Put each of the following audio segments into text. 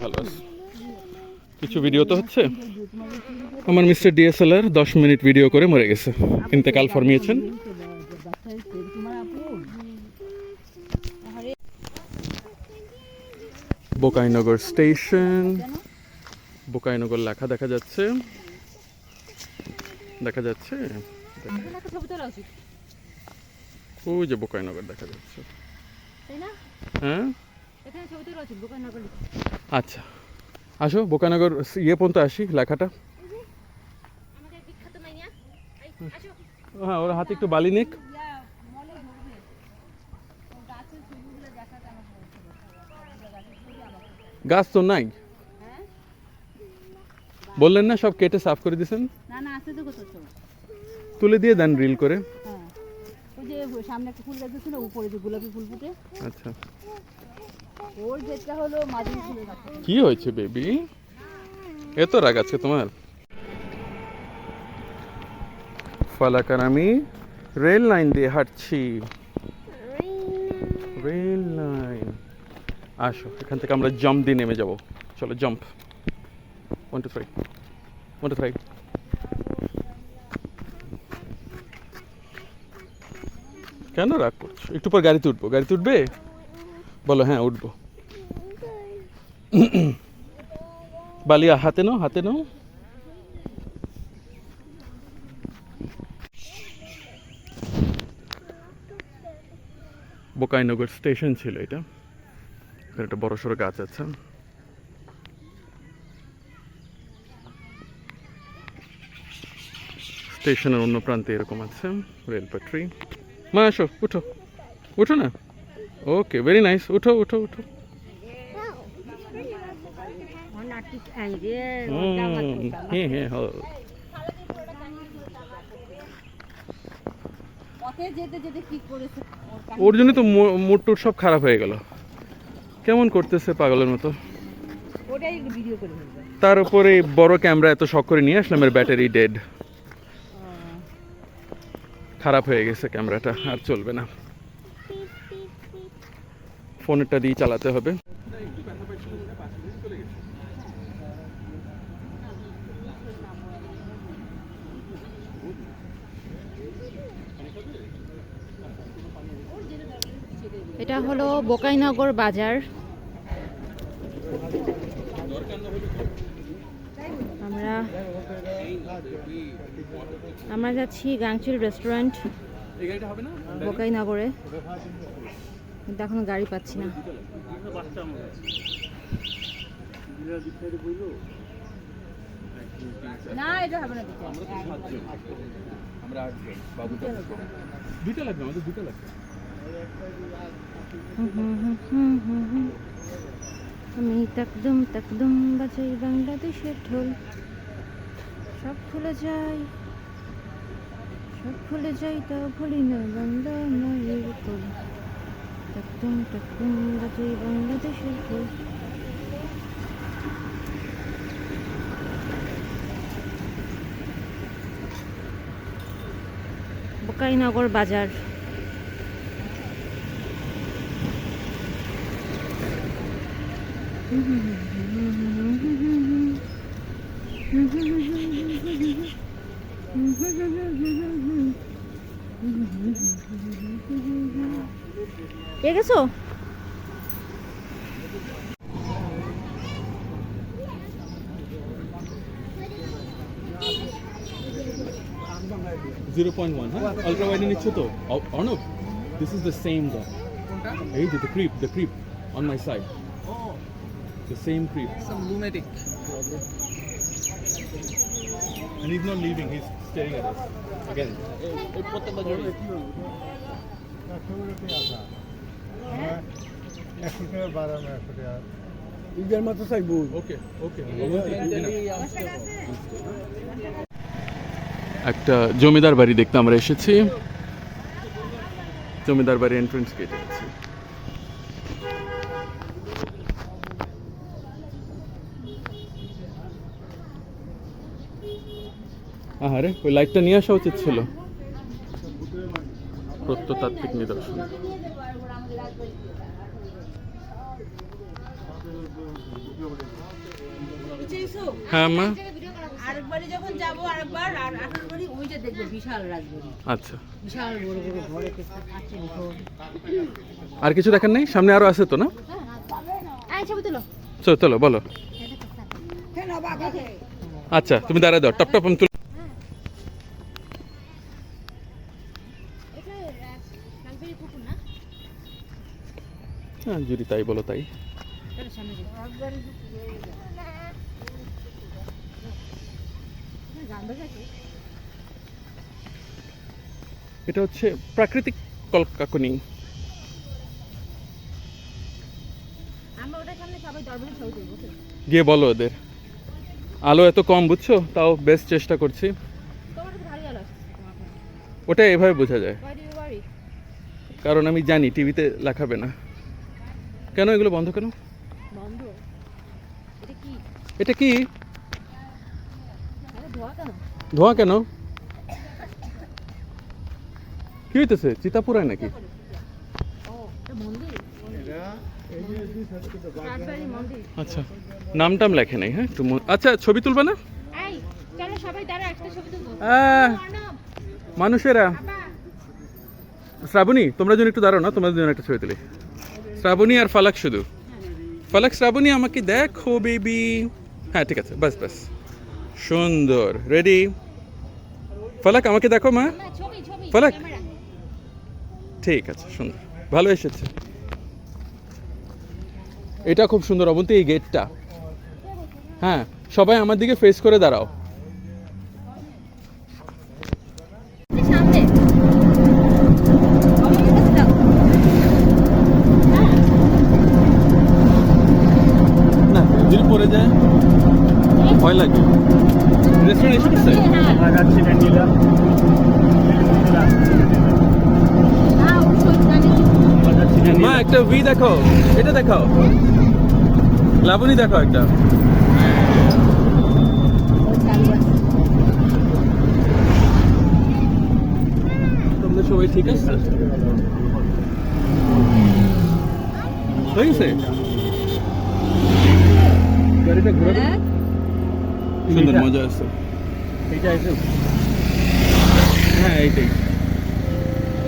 ভালো আছে। কিছু ভিডিও তো হচ্ছে। আমার মিস্টার ডিএসএলআর 10 মিনিট ভিডিও করে মরে গেছে। ইন্তেকাল ফরমিয়েছেন। বোকাইনগর স্টেশন, বোকাইনগর লেখা দেখা যাচ্ছে। দেখা যাচ্ছে ওই যে বোকাইনগর দেখা যাচ্ছে। হ্যাঁ আচ্ছা, আসো বোকাইনগর ইয়ে পর্যন্ত আসি, লেখাটা। হ্যাঁ, ওর হাতে একটু বালি নিক। গাছ তো নাই, বললেন না সব কেটে সাফ করে দিয়েছেন। না না, আছে তো কত তো, তুলে দিয়ে দেন রিল করে। হ্যাঁ ওই যে সামনে একটা ফুল গাছ ছিল, উপরে যে গোলাপি ফুল ফুটে। আচ্ছা, ওর যেটা হলো মাঝি ফুলের গাছ। কি হয়েছে বেবি, এত রাগ আছে তোমার? ফালাকার আমি রেল লাইন দিয়ে হাঁটছি। রেল লাইন, আসো এখান থেকে আমরা জাম্প দিয়ে নেমে যাব। চলো জাম্প, 1 2 3 1 2 3। কেন রাগ করছো? একটু পর গাড়িতে উঠবো। গাড়িতে উঠবে? বলো হ্যাঁ উঠবো। বালিয়া হাতে নাও, হাতে নাও। বোকাইনগর স্টেশন ছিল এটা। এখানে একটা বড় সড়ো গাছ আছে। স্টেশনের অন্য প্রান্তে এরকম আছে রেল পাটরি। মা আসো, উঠো উঠো না। ওকে, ভেরি নাইস, উঠো উঠো উঠো। হ্যাঁ হ্যাঁ হ্যাঁ। ওর জন্য তো মুড টুট সব খারাপ হয়ে গেল। কেমন করতেছে পাগলের মতো। তার উপরে বড় ক্যামেরা এত শখ করে নিয়ে আসলাম, এর ব্যাটারি ডেড, খারাপ হয়ে গেছে ক্যামেরাটা, আর চলবে না। ফোনেরটা দিয়ে চালাতে হবে। এটা হলো বোকাইনগর বাজার। আমরা যাচ্ছি গাংচিল রেস্টুরেন্ট বোকাইনগরে, কিন্তু এখনো গাড়ি পাচ্ছি না। না এটা হবে না, আমরা আসবেন বাবু, দুটো লাগবে, আমাদের দুটো লাগবে। আমি তাকদম তাকদম বাজাই বাংলাদেশের ঢোল, সব ভুলে যাই, সব ভুলে যাই, তা ভুলি না বাংলা মায়ের কোল। তাকদম তাকদম বাজাই বাংলাদেশের ঢোল। বোকাইনগর বাজার। পেয়ে গেছো? .1, হ্যাঁ আলট্রা ওয়াইড নিচ্ছ তো Arnab? This is the same দা, এই যে the creep on my side, the same creep, some lunatic. and he's not leaving, he's staring at us again. Okay, okay. একটা জমিদার বাড়ি দেখতে আমরা এসেছি। জমিদার বাড়ি এন্ট্রান্স গেটে আছি। আরে ওই লাইটটা নিয়ে আসা উচিত ছিল। প্রত্নতাত্ত্বিক নিদর্শন। দেখছো? হ্যাঁ মা। আরেকবারে যখন যাবো আরেকবার আর 18 বাড়ি ওইটা দেখবে বিশাল রাজবাড়ি। আচ্ছা, বিশাল বড় বড় ঘর আছে দেখো। আর কিছু দেখেন নাই? সামনে আরো আছে তো না? আয় ছবি তুলো। চলো চলো বলো। আচ্ছা তুমি দাঁড়ায় দাও, টপ টপ আমি তুল। এটা রাজবাড়ি পুকুর না? হ্যাঁ যদি তাই বলো তাই। চলো সামনে যাই। রাজবাড়ি গান বাজাচ্ছে। এটা হচ্ছে প্রাকৃতিক কলকাকনি। আমরা ওটার সামনে সবাই দরবারে ছবি তুলবো। গিয়ে বলো ওদের। আলো এত কম বুঝছো, তাও বেস্ট চেষ্টা করছি। তোমার তো ভারী আলো আসছে তোমার ফোনে। ওটা এভাবে বোঝা যায়, Why do you worry? কারণ আমি জানি টিভিতে লেখাবে না। কেন এগুলো বন্ধ কেন? বন্ধ। এটা কি? এটা কি? আরে ধোয়া কেন? ধোঁয়া কেন? কি হইতেছে? চিতা পুরায় নাকি? ও, এটা মন্দির। রাজবাড়ি মন্দির। আচ্ছা, নাম টাম লেখে নাই। হ্যাঁ একটু আচ্ছা, ছবি তুলবে না? এই, চলো সবাই দাঁড়া একটা ছবি তুলবো। অর্ণব, মানুষেরা। বাবা। শ্রাবণী, তোমরা যেন একটু দাঁড়াও না, তোমাদের জন্য একটা ছবি তুলি। শ্রাবণী আর ফালাক শুধু। ফালাক, শ্রাবণী আমাকে দেখো বেবি। হ্যাঁ ঠিক আছে, বাস বাস। সুন্দর, রেডি। ফালাক আমাকে দেখো মা। না, ছবি ছবি। ফলক। ক্যামেরা। ঠিক আছে, সুন্দর, ভালো এসেছে। এটা খুব সুন্দর অবন্তী, এই গেটটা। হ্যাঁ, সবাই আমার দিকে ফেস করে দাঁড়াও। সামনে। আমার কাছে দাও। না যদি পড়ে যায় ভয় লাগে। রেস্টুরেন্ট এসে গেছে? হ্যাঁ। যাচ্ছি না নিলাম না, অবশ্যই জানি। যাচ্ছি না মা একটা ভি দেখো, এটা দেখাও। লাবণী দেখো একটা। চালু আছে। তোমরা সবাই ঠিক আছে? হয়ে গেছে? গাড়িটা ঘুরে হ্যাঁ? সুন্দর মজা আছে। এইটা এসে হ্যাঁ এইটাই।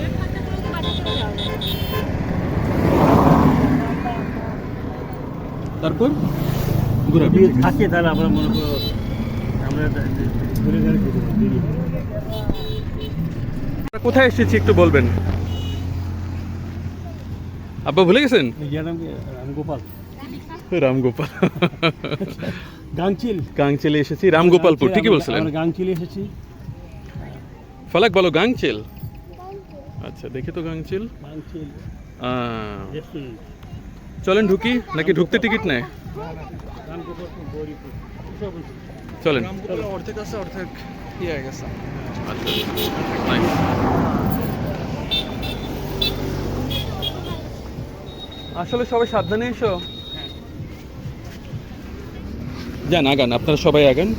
এর ফাঁকটা করে তো বাড়ি চলে যাও। তারপর ঘুরাবি। যদি থাকে তাহলে আমরা মনে করো আমরা ঘুরে ঘুরে যেতে পারি। আমরা কোথায় এসেছি একটু বলবেন? আব্বা ভুলে গেছেন? ইয়ার নাম কি? রামগোপাল রামগোপাল। গাংচিল গাংচেলে এসেছি, রামগোপালপুর। ঠিকই বলছিলেন। আমরা গাংচিল এসেছি। ফালাক বলো গাংচেল। আচ্ছা দেখি তো গাংচেল। গাংচিল রেস্টুরেন্ট চলেন ঢুকি, নাকি ঢুকতে টিকিট নেয়? রামগোপালপুর গৌরীপুর সব চলেন। অর্ধেক আছে, অর্ধেক ইয়ে হয়ে গেছে। আচ্ছা nice. আসলে সবাই সাবধানে এসো। যান আগান, আপনারা সবাই আগান।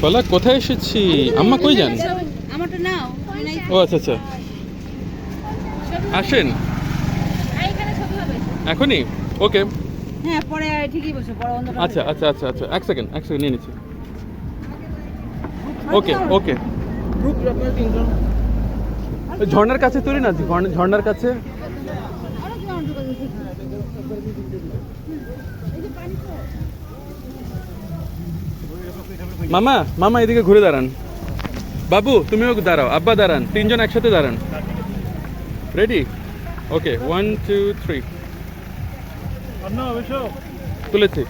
ফালাক কোথায় এসেছি? আম্মা কই যান? আমারটা নাও। আমি নাই। ও আচ্ছা আচ্ছা, আসেন এইখানে ছবি হবে। এখনই। ওকে হ্যাঁ, পরে ঠিকই বলছো, পরে অন্য আচ্ছা আচ্ছা আচ্ছা আচ্ছা, এক সেকেন্ড নিয়ে নিচ্ছি। ওকে ওকে, ঝর্ণার কাছে তুলি না, ঝর্ণার কাছে। মামা মামা এদিকে ঘুরে দাঁড়ান। বাবু তুমিও দাঁড়াও, আব্বা দাঁড়ান, তিনজন একসাথে দাঁড়ান। রেডি? ওকে 1 2 3। অন্য অবশ্য তুলেছি।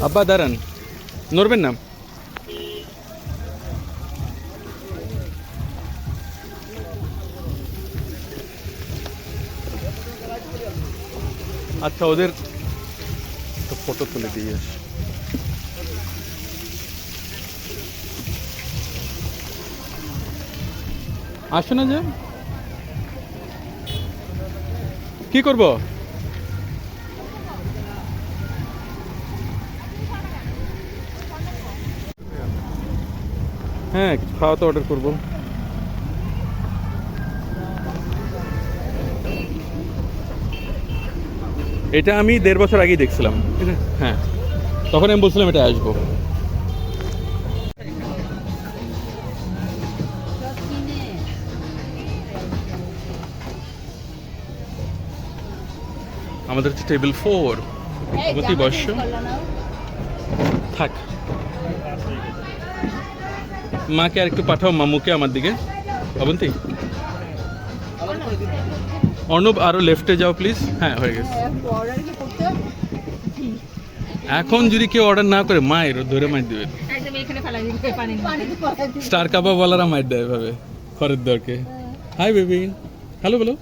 আব্বা দাঁড়ান, নড়বেন না। আচ্ছা ওদের তো ফটো তুলে দিয়ে আসি। আসো না যে কি করব? হ্যাঁ কিছু খাওয়া তো অর্ডার করবো। এটা আমি 1.5 বছর আগেই দেখছিলাম। হ্যাঁ তখন আমি বলছিলাম এটা আসবো। সব কিনে আমাদের হচ্ছে টেবিল 4। অবতি বর্ষ থাক, মাকে আর একটু পাঠাও, মামুকে আমার দিকে। অবন্তি, অর্ণব আরো লেফটে যাও প্লিজ। হ্যাঁ হয়ে গেছে। অর্ডার কি করতে এখন যদি কেউ অর্ডার না করে মায়ের ধরে মার দিবে। একদম এখানে ফেলাই দিতে পানি স্টার কাবাব ওয়ালারা মার দেয় এভাবে খরের দরকে। হাই বেবি, হ্যালো বলো।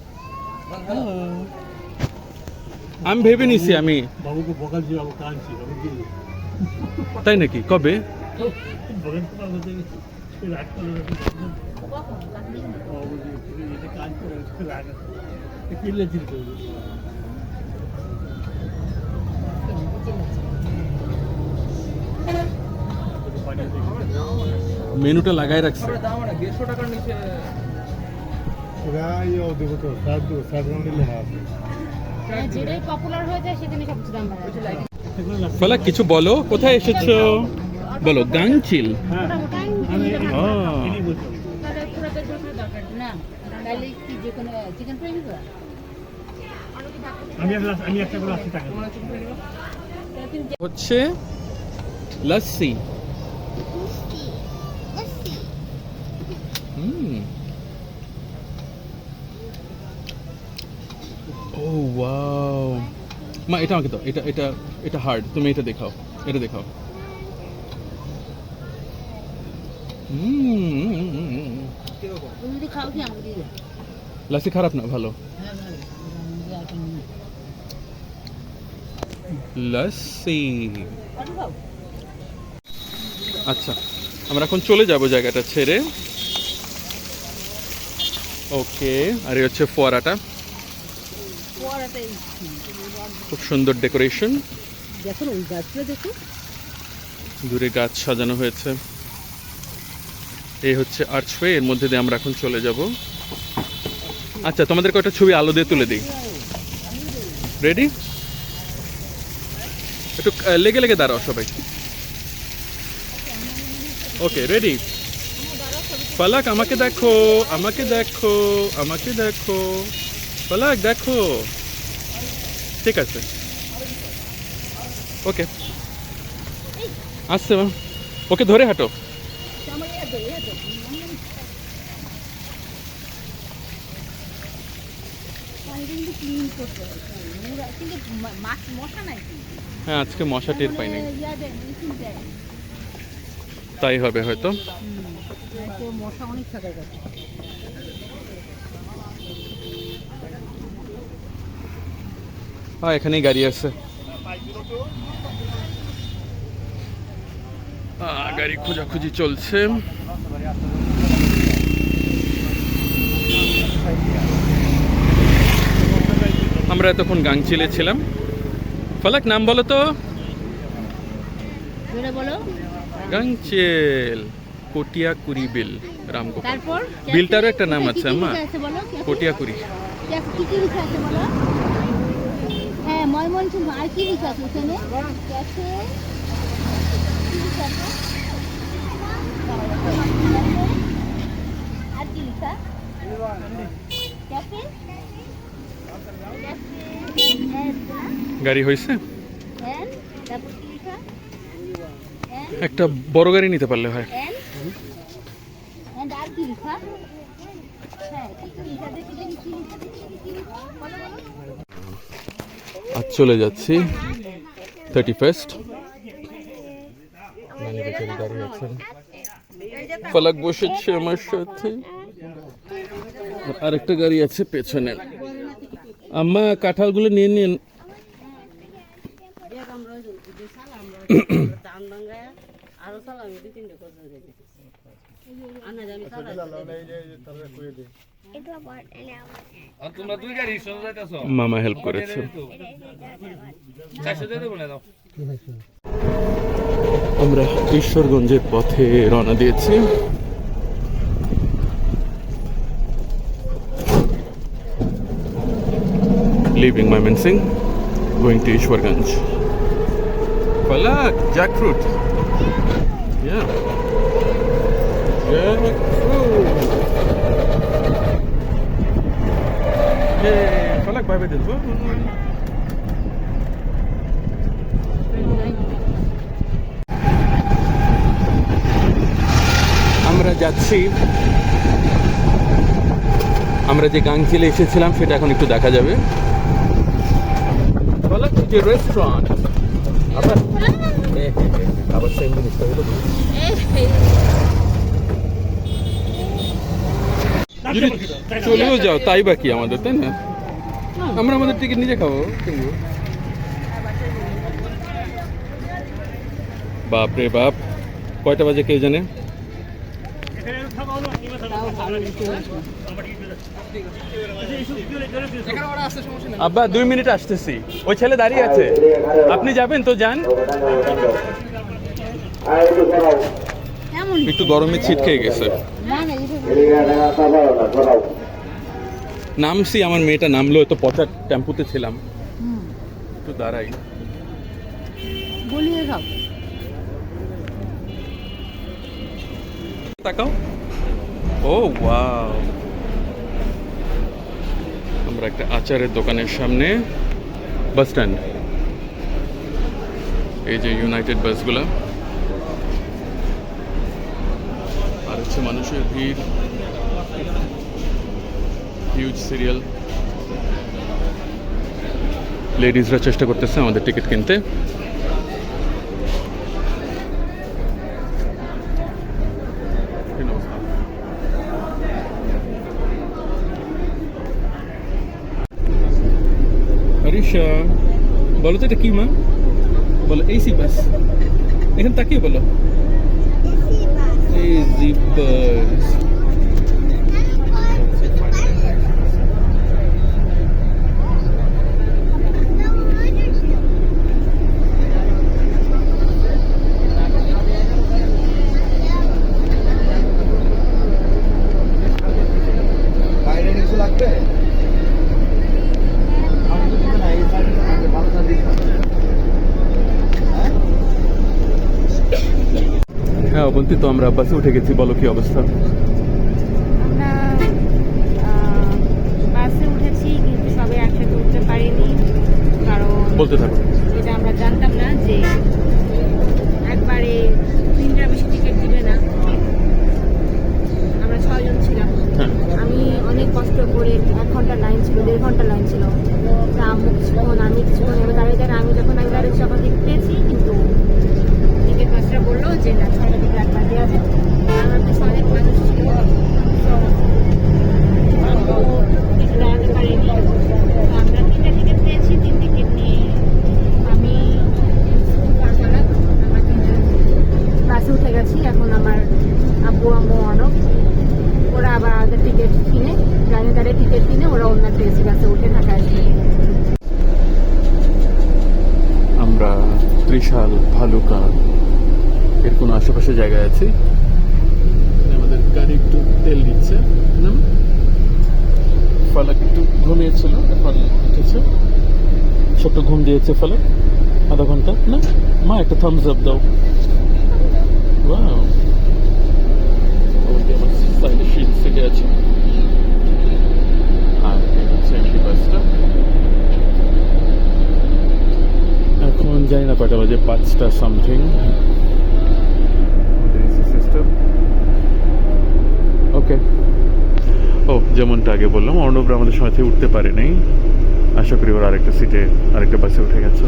আমি ভেবে নিছি আমি। বাবুকে বকাল ছিল, বাবু কাঁদছি, বাবু কি তাই নাকি? কবে? বলেন তো বাবু থেকে রাগ করে বাবু এটা কাজ করে রাগ কিনলে চিন্তা করবে। মেনুটা লাগাই রাখছে। যেটাই পপুলার হয়ে যায় সেখানে সবচেয়ে দাম বাড়ে। ফলাক কিছু বলো, কোথায় এসেছো বলো। গাংচিল। না তাহলে কি যে কোনো চিকেন ফ্রাই নিবা? আমি একটা করে 80 টাকা হচ্ছে লস্যি। ও ওয়াও, মা এটা আমাকে দাও। এটা এটা এটা হার্ড, তুমি এটা দেখাও, এটা দেখাও। তুমি যদি খাও কি আমাকে দিয়ে দাও। লস্যি খারাপ না, ভালো হ্যাঁ ভালো। লস্যি। কত খাও? আচ্ছা আমরা এখন চলে যাব জায়গাটা ছেড়ে। ওকে, আর এই হচ্ছে ফোয়ারাটা, পরাটাই খুব সুন্দর ডেকোরেশন। দেখো ওই গাছগুলো দেখো। দূরে গাছ সাজানো হয়েছে। এই হচ্ছে আর্চওয়ে, এর মধ্যে দিয়ে আমরা এখন চলে যাব। আচ্ছা তোমাদের কয়টা ছবি আলো দিয়ে তুলে দিই। রেডি? একটু লেগে লেগে দাঁড়াও সবাই। Okay ready? ফলাক আমাকে দেখো, আমাকে দেখো, আমাকে দেখো। ফলাক দেখো, ঠিক আছে। ওকে আসছে ম্যাম, ওকে ধরে হাঁটো। আমার ইয়া দে কিন্তু ক্লিন করতে হয়। কিন্তু মাছ মশা নাই কিন্তু। হ্যাঁ আজকে মশা টের পাই নাই, ইয়া দেয় মেশিন দেয়। তাই হবে হয়তো। তো মশা অনেক থাকার কথা। হ্যাঁ এখানেই গাড়ি আছে। গাড়ি খোঁজাখুঁজি চলছে। আমরা এতক্ষণ গাংচিলে ছিলাম। ফলাক নাম বলো তো। জোরে বলো। গাংচিল কটিয়াকুড়ি বিল, রামগোপাল। তারপর বিলটারও একটা নাম আছে কি আম্মা, লেখা আছে বলো? কটিয়াকুড়ি। কি কি লেখা আছে বলো? হ্যাঁ ময়মনসিংহ। আর কি লেখা আছে ওখানে? ক্যাফে কি লেখা আছে? আর কি লেখা? ক্যাফে গাড়ি হয়েছে। এন্ড তারপর কি লেখা? একটা বড় গাড়ি নিতে পারলে হয়। এন্ড আর কি লেখা? হ্যাঁ কি লেখা? দেখি দেখি কি লেখা? দেখি কি লেখা? বলো বলো। আজ চলে যাচ্ছি 31st। গাড়ি আছে, ফলাক বসেছে আমার সাথে, আরেকটা গাড়ি আছে পেছনে। আম্মা কাঁঠালগুলো নিয়ে নিন। দাম ভাঙ্গায় আরো চালামি 2-3টা কথা হয়ে গেছে আনা আমি চালাই মামা হেল্প করেছে। আমরা ঈশ্বরগঞ্জের পথে রওনা দিয়েছি। Living Mymensingh, going to Ishwarganj. Palak, jackfruit. Yeah. Jackfruit. Hey, Palak, bye bye. আমরা যাচ্ছি, আমরা যে গাংচিলে এসেছিলাম সেটা এখন একটু দেখা যাবে। Palak, যে রেস্টুরেন্ট আবার সেম জিনিসটা হলো যদি চলেও যাও তাই বাকি আমাদের, তাই না? আমরা আমাদের টিকিট নিজে খাবো, কিনবো। বাপ রে বাপ, কয়টা বাজে কে জানে। আব্বা 2 মিনিট আসতেছি, ওই ছেলে দাঁড়িয়ে আছে, আপনি যাবেন তো যান। একটু গরমে ছিটকে গেছে। নামছি, আমার মেয়েটা নামলো, তো পচা টেম্পুতে ছিলাম, একটু দাঁড়াই। বলিয়ে সব তাকাও। ও ওয়াও, আমরা একটা আচারের দোকানের সামনে, বাস স্ট্যান্ড। এই যে ইউনাইটেড বাসগুলা, আর হচ্ছে মানুষের ভিড়, হিউজ সিরিয়াল। লেডিজরা চেষ্টা করতেছে আমাদের টিকিট কিনতে। আরিশা, বলো তো এটা কি মা? বলো এসি বাস, এখানে তাকিয়ে বলো এসি বাস। হ্যাঁ অবন্তী, তো আমরা বাসে উঠে গেছি, বলো কি অবস্থা? আমরা বাসে উঠেছি কিন্তু সবাই একসাথে উঠতে পারিনি, কারণ বলতে থাকো। এটা আমরা জানতাম না যে একবারে 3টার বেশি টিকিট দিবে না। আমরা 6 জন ছিলাম। হ্যাঁ। আমি অনেক কষ্ট করে 1 ঘন্টা লাইন ছিল, 1.5 ঘন্টা লাইন ছিল। তা আম্মু কিছুক্ষণ, আমি কিছুক্ষণ, এবার দাঁড়িয়ে দাঁড়িয়ে আমি যখন একবারে সকাল দিক পেয়েছি, কিন্তু টিকিট মাস্টার বললো যে না, 6টা টিকিট একবার দেওয়া যায়। আমার দেশে অনেক মানুষ ছিল, টিকিট দাঁড়াতে পারিনি। তো আমরা 3টা টিকিট পেয়েছি, 3 টিকিট নিয়ে আমি আমরা 3জন বাসে উঠে গেছি। এখন আমার আব্বু আম্মু অনক, ওরা আবার আমাদের টিকিট কিনে, লাইনে দাঁড়িয়ে টিকিট কিনে ওরা অন্য একটা এসি বাসে উঠে ঢাকা আসবে। আমরা ত্রিশাল, ভালুকা এর কোনো আশেপাশে জায়গায় আছি। আমাদের গাড়ি একটু তেল দিচ্ছে। ফালাক একটু ঘুমিয়েছিল, এখন উঠেছে, ছোট্ট ঘুম দিয়েছে ফালাক, আধা ঘন্টা। না মা, একটা থামস আপ দাও। ওয়াও, আমার সাইডে সিটে আছে। আর এই হচ্ছে এমটি বাসটা। এখন জানি না কয়টা বাজে, 5টা সামথিং। ওকে, ও যেমনটা আগে বললাম, অর্ণবরা আমাদের সাথে উঠতে পারে নাই। আশা করি ওরা আরেকটা সিটে, আরেকটা বাসে উঠে গেছে।